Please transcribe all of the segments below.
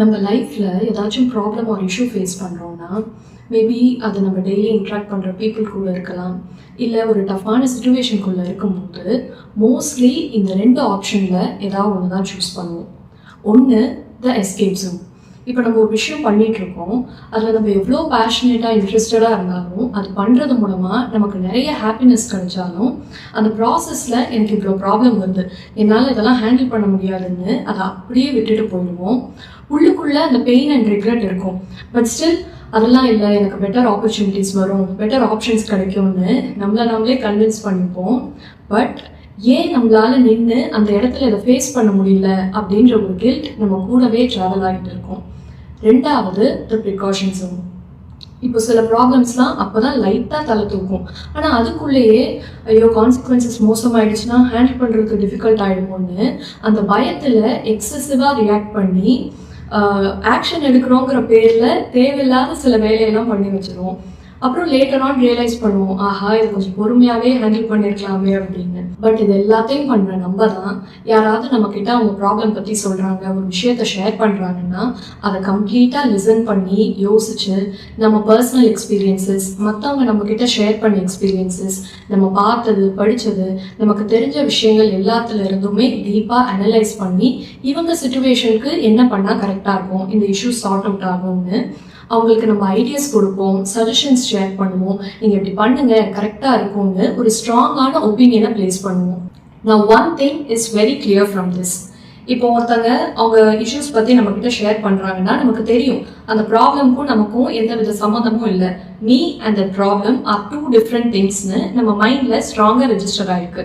நம்ம லைஃப்பில் ஏதாச்சும் ப்ராப்ளம் ஒரு இஷ்யூ ஃபேஸ் பண்ணுறோன்னா மேபி அது நம்ம டெய்லி இன்ட்ராக்ட் பண்ணுற பீப்புள்குள்ளே இருக்கலாம், இல்லை ஒரு டஃப்பான சுச்சுவேஷனுக்குள்ளே இருக்கும்போது மோஸ்ட்லி இந்த ரெண்டு ஆப்ஷனில் ஏதாவது ஒன்று தான் சூஸ் பண்ணுவோம். ஒன்று த எஸ்கேப் ஜோன். இப்போ நம்ம ஒரு விஷயம் பண்ணிகிட்ருக்கோம், அதில் நம்ம எவ்வளோ பேஷனேட்டாக இன்ட்ரெஸ்டடாக இருந்தாலும் அது பண்ணுறது மூலமாக நமக்கு நிறைய ஹாப்பினஸ் கிடைச்சாலும் அந்த ப்ராசஸில் எனக்கு இவ்வளோ ப்ராப்ளம் வருது, என்னால் இதெல்லாம் ஹேண்டில் பண்ண முடியாதுன்னு அதை அப்படியே விட்டுட்டு போயிடுவோம். உள்ளுக்குள்ளே அந்த பெயின் அண்ட் ரிக்ரெட் இருக்கும். பட் ஸ்டில் அதெல்லாம் இல்லை, எனக்கு பெட்டர் ஆப்பர்ச்சுனிட்டிஸ் வரும், பெட்டர் ஆப்ஷன்ஸ் கிடைக்கும்னு நம்மளே கன்வின்ஸ் பண்ணிப்போம். பட் ஏன் நம்மளால நின்று அந்த இடத்துல இதை ஃபேஸ் பண்ண முடியல அப்படின்ற ஒரு கில்ட் நம்ம கூடவே ட்ராவல் ஆகிட்டு இருக்கோம். ரெண்டாவது த ப்ரிகாஷன் ஜோன். இப்போ சில ப்ராப்ளம்ஸ்லாம் அப்போ தான் லைட்டாக தலை தூக்கும், ஆனால் அதுக்குள்ளேயே ஐயோ கான்சிக்வன்சஸ் மோசமாயிடுச்சுன்னா ஹேண்டில் பண்ணுறதுக்கு டிஃபிகல்ட் ஆகிடுமோன்னு அந்த பயத்தில் எக்ஸசிவாக ரியாக்ட் பண்ணி ஆக்ஷன் எடுக்கிறோங்கிற பேரில் தேவையில்லாத சில வேலையெல்லாம் பண்ணி வச்சுருவோம். அப்புறம் லேட்டர் ஆன் ரியலைஸ் பண்ணுவோம், ஆஹா இது கொஞ்சம் பொறுமையாகவே ஹேண்டில் பண்ணியிருக்கலாமே அப்படின்னு. பட் இது எல்லாத்தையும் பண்ணுற நம்ம தான் யாராவது நம்மக்கிட்ட அவங்க ப்ராப்ளம் பற்றி சொல்கிறாங்க, ஒரு விஷயத்த ஷேர் பண்ணுறாங்கன்னா அதை கம்ப்ளீட்டாக லிசன் பண்ணி யோசிச்சு நம்ம பர்சனல் எக்ஸ்பீரியன்சஸ், மற்றவங்க நம்மக்கிட்ட ஷேர் பண்ண எக்ஸ்பீரியன்சஸ், நம்ம பார்த்தது படித்தது நமக்கு தெரிஞ்ச விஷயங்கள் எல்லாத்துல இருந்துமே டீப்பாக அனலைஸ் பண்ணி இவங்க சிச்சுவேஷனுக்கு என்ன பண்ணால் கரெக்டாக இருக்கும், இந்த இஷ்யூ சார்ட் அவுட் ஆகும்னு அவங்களுக்கு நம்ம ஐடியாஸ் கொடுப்போம், சஜஷன்ஸ் ஷேர் பண்ணுவோம், நீங்கள் இப்படி பண்ணுங்க கரெக்டாக இருக்கும்னு ஒரு ஸ்ட்ராங்கான ஒப்பீனியனை பிளேஸ் பண்ணுவோம். நான் one thing is very clear from this. இப்போ ஒருத்தங்க அவங்க இஷ்யூஸ் பற்றி நம்மக்கிட்ட ஷேர் பண்ணுறாங்கன்னா நமக்கு தெரியும் அந்த ப்ராப்ளம்க்கும் நமக்கும் எந்த வித சம்மந்தமும் இல்லை. Me and that problem are two different திங்ஸ்னு நம்ம மைண்டில் ஸ்ட்ராங்காக ரெஜிஸ்டர் ஆகிருக்கு.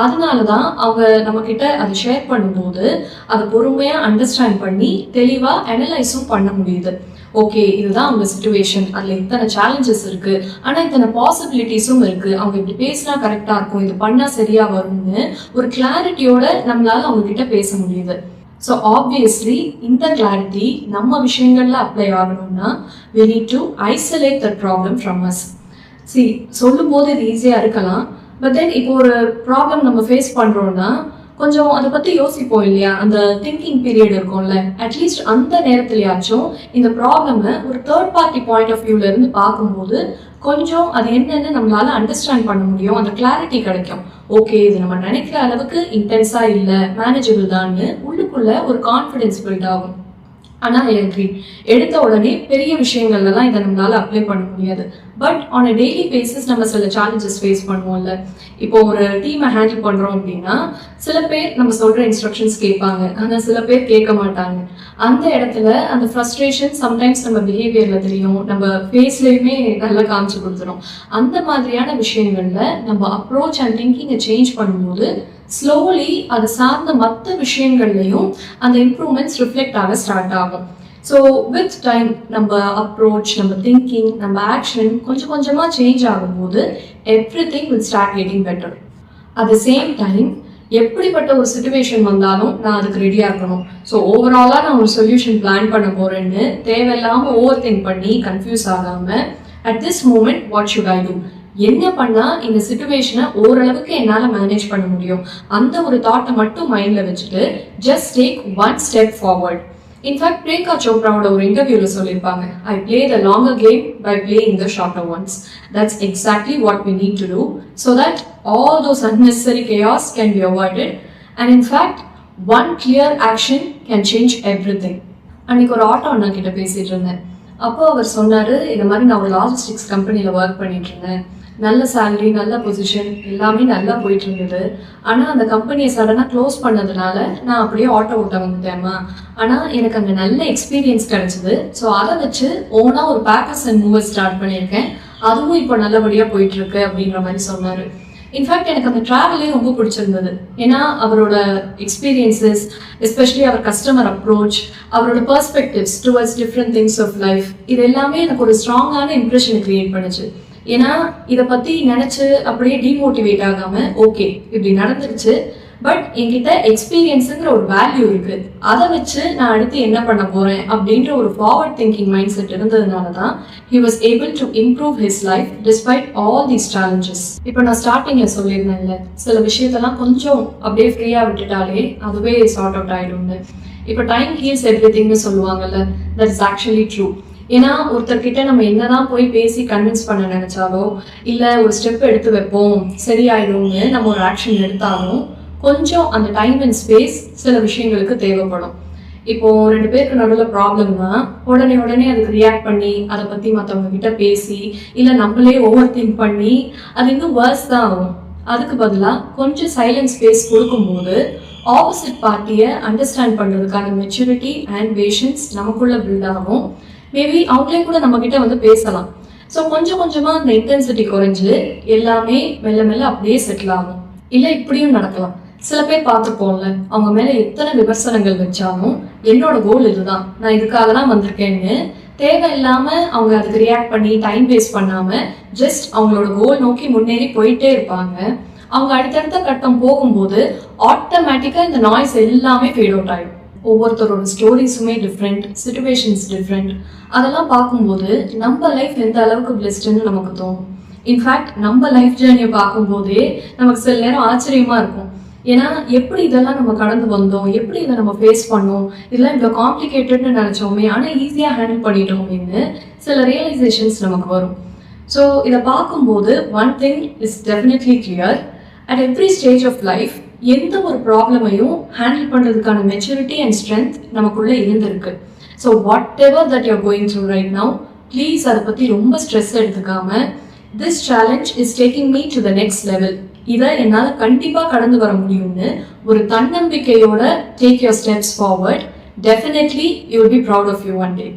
அதனால தான் அவங்க நம்மக்கிட்ட அதை ஷேர் பண்ணும்போது அதை பொறுமையாக அண்டர்ஸ்டாண்ட் பண்ணி தெளிவாக அனலைஸும் பண்ண முடியுது. ஓகே இதுதான் அவங்க சிச்சுவேஷன், அதில் இத்தனை சேலஞ்சஸ் இருக்குது, ஆனால் இத்தனை பாசிபிலிட்டிஸும் இருக்குது, அவங்க இப்படி பேசினா கரெக்டாக இருக்கும், இது பண்ணால் சரியாக வரும்னு ஒரு கிளாரிட்டியோட நம்மளால அவங்கக்கிட்ட பேச முடியுது. ஸோ ஆப்வியஸ்லி இந்த கிளாரிட்டி நம்ம விஷயங்கள்ல அப்ளை ஆகணும்னா we need to isolate that problem from us. சொல்லும் போது இது ஈஸியாக இருக்கலாம், பட் தென் இப்போ ஒரு ப்ராப்ளம் நம்ம ஃபேஸ் பண்ணுறோன்னா கொஞ்சம் அதை பற்றி யோசிப்போம் இல்லையா, அந்த திங்கிங் பீரியட் இருக்கும்ல, அட்லீஸ்ட் அந்த நேரத்துலையாச்சும் இந்த ப்ராப்ளமை ஒரு தேர்ட் பார்ட்டி பாயிண்ட் ஆஃப் வியூலேருந்து பார்க்கும்போது கொஞ்சம் அது என்னன்னு நம்மளால அண்டர்ஸ்டாண்ட் பண்ண முடியும், அந்த கிளாரிட்டி கிடைக்கும். ஓகே இது நம்ம நினைக்கிற அளவுக்கு இன்டென்ஸாக இல்லை, மேனேஜபிள் தான்னு உள்ளுக்குள்ள ஒரு கான்ஃபிடென்ஸ் பில்ட் ஆகும். ஆனால் எடுத்த உடனே பெரிய விஷயங்கள்லாம் இதை நம்மளால அப்ளை பண்ண முடியாது. But on a daily basis நம்ம சில சேலஞ்சஸ் ஃபேஸ் பண்ணுவோம்ல. இப்போ ஒரு டீமை ஹேண்டில் பண்ணுறோம் அப்படின்னா சில பேர் நம்ம சொல்கிற இன்ஸ்ட்ரக்ஷன்ஸ் கேட்பாங்க, ஆனால் சில பேர் கேட்க மாட்டாங்க. அந்த இடத்துல அந்த ஃப்ரஸ்ட்ரேஷன் சம்டைம்ஸ் நம்ம பிஹேவியரில் தெரியும், நம்ம ஃபேஸ்லேயுமே நல்லா காமிச்சு கொடுத்துரும். அந்த மாதிரியான விஷயங்களில் நம்ம அப்ரோச் அண்ட் திங்கிங்கை சேஞ்ச் பண்ணும்போது ஸ்லோலி அது சார்ந்த மற்ற விஷயங்கள்லையும் அந்த இம்ப்ரூவ்மெண்ட்ஸ் ரிஃப்ளெக்ட் ஆக ஸ்டார்ட் ஆகும். ஸோ வித் டைம் நம்ம அப்ரோச், நம்ம திங்கிங், நம்ம ஆக்ஷன் கொஞ்சம் கொஞ்சமாக சேஞ்ச் ஆகும்போது everything will start getting better. At the same time எப்படிப்பட்ட ஒரு சுச்சுவேஷன் வந்தாலும் நான் அதுக்கு ரெடியாக இருக்கணும். ஸோ ஓவராலாக நான் ஒரு சொல்யூஷன் பிளான் பண்ண போகிறேன்னு தேவையில்லாமல் ஓவர் திங்க் பண்ணி கன்ஃபியூஸ் ஆகாமல் at this moment what should I do, என்ன பண்ணால் இந்த சிச்சுவேஷனை ஓரளவுக்கு என்னால் மேனேஜ் பண்ண முடியும், அந்த ஒரு தாட்டை மட்டும் மைண்டில் வச்சுட்டு just take one step forward. In fact Priyanka சோப்ராவோட ஒரு இன்டர்வியூவில் சொல்லியிருப்பாங்க, I play the longer game by playing the shorter ones. That's exactly what we need to do so that all those unnecessary chaos can be avoided and in fact one clear action can change everything. அன்னைக்கு ஒரு auto அண்ணா கிட்ட பேசிட்டு இருந்தேன். அப்போ அவர் சொன்னார், இந்த மாதிரி நான் ஒரு லாஜிஸ்டிக்ஸ் கம்பெனியில் ஒர்க் பண்ணிட்டு இருந்தேன், நல்ல சேலரி, நல்ல பொசிஷன், எல்லாமே நல்லா போயிட்டு இருந்தது. ஆனால் அந்த கம்பெனியை சடனாக க்ளோஸ் பண்ணதுனால நான் அப்படியே ஆட்டோ ஓட்ட வந்துட்டேம்மா. ஆனால் எனக்கு அங்கே நல்ல எக்ஸ்பீரியன்ஸ் கிடைச்சிது. ஸோ அதை வச்சு ஓனாக ஒரு பேக்கர்ஸ் அண்ட் மூவர்ஸ் ஸ்டார்ட் பண்ணியிருக்கேன், அதுவும் இப்போ நல்லபடியாக போயிட்டுருக்கு அப்படின்ற மாதிரி சொன்னார். இன்ஃபேக்ட் எனக்கு அந்த ட்ராவலே ரொம்ப பிடிச்சிருந்தது. ஏன்னா அவரோட எக்ஸ்பீரியன்சஸ், எஸ்பெஷலி அவர் கஸ்டமர் அப்ரோச், அவரோட perspectives towards different things of life, இது எல்லாமே எனக்கு ஒரு ஸ்ட்ராங்கான இம்ப்ரெஷனை கிரியேட் பண்ணுச்சு. ஏன்னா இதை பற்றி நினச்சி அப்படியே டிமோட்டிவேட் ஆகாமல் ஓகே இப்படி நடந்துருச்சு, பட் என்கிட்ட எக்ஸ்பீரியன்ஸுங்கிற ஒரு வேல்யூ இருக்குது, அதை வச்சு நான் அடுத்து என்ன பண்ண போகிறேன் அப்படின்ற ஒரு ஃபார்வர்ட் திங்கிங் மைண்ட் செட் இருந்ததுனால தான் he was able to improve his life despite all these challenges. இப்போ நான் ஸ்டார்டிங்கில் சொல்லியிருந்தேன்ல, சில விஷயத்தெல்லாம் கொஞ்சம் அப்படியே ஃப்ரீயாக விட்டுட்டாலே அதுவே சார்ட் அவுட் ஆகிடும்னு. இப்போ டைம் ஹீல்ஸ் எவ்ரிதிங்னு சொல்லுவாங்கல்ல, தட் இஸ் ஆக்சுவலி ட்ரூ. ஏன்னா ஒருத்தர்கிட்ட நம்ம என்னதான் போய் பேசி கன்வின்ஸ் பண்ண நினைச்சாலோ, இல்லை ஒரு ஸ்டெப் எடுத்து வைப்போம் சரியாயிடும்னு நம்ம ஒரு ஆக்ஷன் எடுத்தாலும் கொஞ்சம் அந்த டைம் அண்ட் ஸ்பேஸ் சில விஷயங்களுக்கு தேவைப்படும். இப்போ 2 பேருக்கு நடுவில் ப்ராப்ளம்னா உடனே அதுக்கு ரியாக்ட் பண்ணி அதை பற்றி மற்றவங்க கிட்ட பேசி இல்லை நம்மளே ஓவர் திங்க் பண்ணி அது இன்னும் வேர்ஸ் தான் ஆகும். அதுக்கு பதிலாக கொஞ்சம் சைலண்ட் ஸ்பேஸ் கொடுக்கும்போது ஆப்போசிட் பார்ட்டியை அண்டர்ஸ்டாண்ட் பண்ணுறதுக்கான மெச்சூரிட்டி அண்ட் பேஷன்ஸ் நமக்குள்ள பில்ட் ஆகும். மேபி அவங்களே கூட நம்ம கிட்ட வந்து பேசலாம். ஸோ கொஞ்சம் கொஞ்சமாக அந்த இன்டென்சிட்டி குறைஞ்சு எல்லாமே மெல்ல மெல்ல அப்படியே செட்டில் ஆகும். இல்லை இப்படியும் நடக்கலாம். சில பேர் பார்த்துப்போம்ல, அவங்க மேலே எத்தனை விமர்சனங்கள் வச்சாலும் என்னோட கோல் இதுதான், நான் இதுக்காக தான் வந்திருக்கேன்னு தேவையில்லாமல் அவங்க அதுக்கு ரியாக்ட் பண்ணி டைம் வேஸ்ட் பண்ணாமல் ஜஸ்ட் அவங்களோட கோல் நோக்கி முன்னேறி போயிட்டே இருப்பாங்க. அவங்க அடுத்தடுத்த கட்டம் போகும்போது ஆட்டோமேட்டிக்காக இந்த நாய்ஸ் எல்லாமே ஃபேட் அவுட் ஆகிடும். ஒவ்வொருத்தரோட ஸ்டோரிஸுமே டிஃப்ரெண்ட், சிச்சுவேஷன்ஸ் டிஃப்ரெண்ட். அதெல்லாம் பார்க்கும்போது நம்ம லைஃப் எந்த அளவுக்கு பிளெஸ்டுன்னு நமக்கு தோணும். இன்ஃபேக்ட் நம்ம லைஃப் ஜேர்னியை பார்க்கும்போதே நமக்கு சில நேரம் ஆச்சரியமாக இருக்கும். ஏன்னா எப்படி இதெல்லாம் நம்ம கடந்து வந்தோம், எப்படி இதை நம்ம ஃபேஸ் பண்ணோம், இதெல்லாம் இவ்வளோ காம்ப்ளிகேட்டட்னு நினச்சோமே ஆனால் ஈஸியாக ஹேண்டில் பண்ணிட்டோமேன்னு சில ரியலைசேஷன்ஸ் நமக்கு வரும். ஸோ இதை பார்க்கும்போது one thing is definitely clear. At every stage of life எந்த ஒரு ப்ராப்ளமையும் ஹேண்டில் பண்ணுறதுக்கான மெச்சூரிட்டி அண்ட் ஸ்ட்ரென்த் நமக்குள்ளே இருந்திருக்கு. So what ever that you're going through right now, please அதை பற்றி ரொம்ப ஸ்ட்ரெஸ் எடுத்துக்காம this challenge is taking me to the next level, இதை என்னால் கண்டிப்பாக கடந்து வர முடியும்னு ஒரு தன்னம்பிக்கையோட take your steps forward. Definitely you will be proud of you one day.